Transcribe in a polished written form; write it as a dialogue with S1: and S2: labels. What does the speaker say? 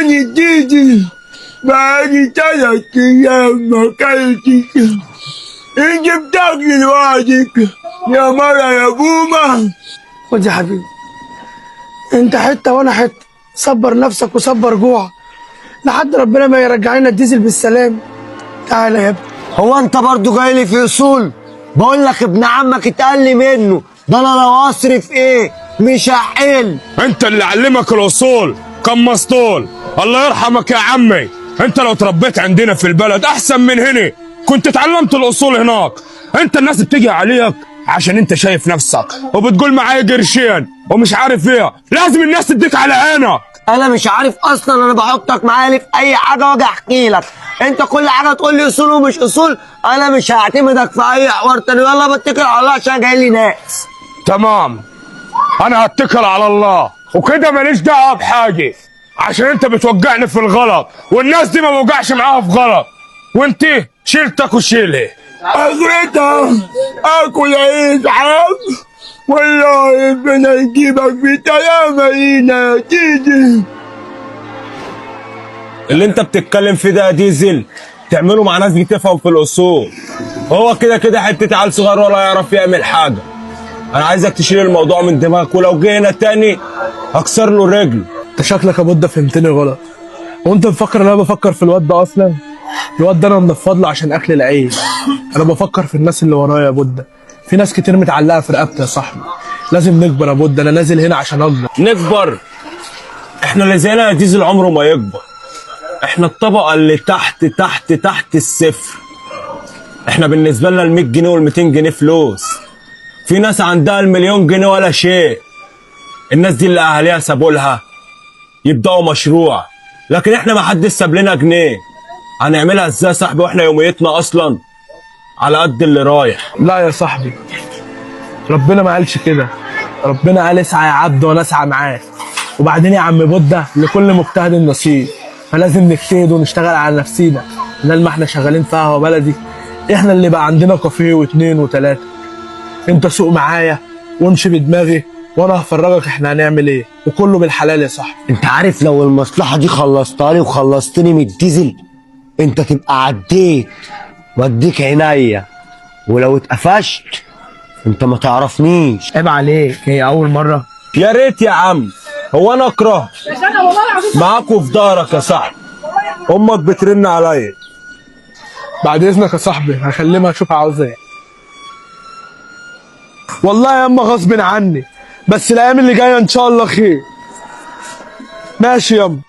S1: جيجي بقالي 3 أيام ما أكلتش. أنت بتاكلي لوحدك يا مرة يا بومة.
S2: خد يا حبيبي، انت حته وانا حته، صبر نفسك وصبر جوعك لحد ربنا ما يرجع لنا الديزل بالسلام. تعالى يا ابني.
S3: هو انت برضو جاي لي في اصول؟ بقول لك ابن عمك اتقل لي منه، ده انا لو اصرف ايه مش هحل.
S4: انت اللي علمك الاصول كم مسطول. الله يرحمك يا عمي، انت لو تربيت عندنا في البلد احسن من هنا، كنت اتعلمت الاصول هناك. انت الناس بتيجي عليك عشان انت شايف نفسك وبتقول معايا قرشين ومش عارف ايه، لازم الناس تديك على عينك.
S3: انا مش عارف اصلا، انا بحطك معايا ليه في اي حاجه واجي احكي لك. انت كل حاجه تقول لي اصول ومش اصول، انا مش هعتمدك في اي حوار تاني. يلا بتكل على الله عشان جاي لي ناس.
S4: تمام، انا هتكل على الله وكده ماليش دعوه بحاجه، عشان انت بتوقعني في الغلط والناس دي ما بوقعش معاها في غلط، وانت شيلتك وشيلها.
S1: اخرتها اكل عيش عام والله ربنا يجيبك بسلامة لينا يا تيجي.
S4: اللي انت بتتكلم فيه ده يا ديزل تعمله مع ناس بتفهم في الاصول. هو كده كده حته عيل صغير ولا يعرف يعمل حاجه. انا عايزك تشيل الموضوع من دماغك، ولو جينا تاني هكسر له رجله.
S5: انت شكلك يا بودة فهمتني غلط. وانت مفكر ان انا بفكر في الواد ده اصلا؟ الواد ده انا منفض له عشان اكل العيش. انا بفكر في الناس اللي ورايا يا بودة. في ناس كتير متعلقه في رقبتي يا صاحبي. لازم نكبر يا بودة، انا نازل هنا عشان اكبر.
S4: نكبر؟ احنا اللي زينا يا ديزل عمره ما يكبر. احنا الطبقه اللي تحت تحت تحت الصفر. احنا بالنسبه لنا ال100 جنيه وال200 جنيه فلوس. في ناس عندها ال1,000,000 جنيه ولا شيء. الناس دي اللي اهاليها سابوا لها يبداوا مشروع، لكن احنا ما حدش ساب لنا جنيه. هنعملها ازاي يا صاحبي واحنا يوميتنا اصلا على قد اللي رايح؟
S5: لا يا صاحبي، ربنا ما قالش كده. ربنا قال اسعى يا عبد وانا اسعى معاك. وبعدين يا عم بودة لكل مجتهد نصيب، فلازم نجتهد ونشتغل على نفسينا. بدل ما احنا شغالين في قهوه بلدي، احنا اللي بقى عندنا كافيه واثنين وثلاثه. انت سوق معايا وامشي بدماغي وانا هفرجك احنا هنعمل ايه، وكله بالحلال يا صاحبي.
S3: انت عارف لو المصلحه دي خلصتها لي وخلصتني من الديزل، انت تبقى عديت واديك عينيا. ولو اتقفشت انت ما تعرفنيش.
S2: عيب عليك، هي اول مره.
S4: يا ريت يا عم، هو انا اكره معاكوا في ظهرك يا صاحبي. امك بترن عليا.
S5: بعد اذنك يا صاحبي هكلمها اشوف عاوزه ايه. والله يا اما غصب عني، بس الايام اللي جايه ان شاء الله خير. ماشي يا اما.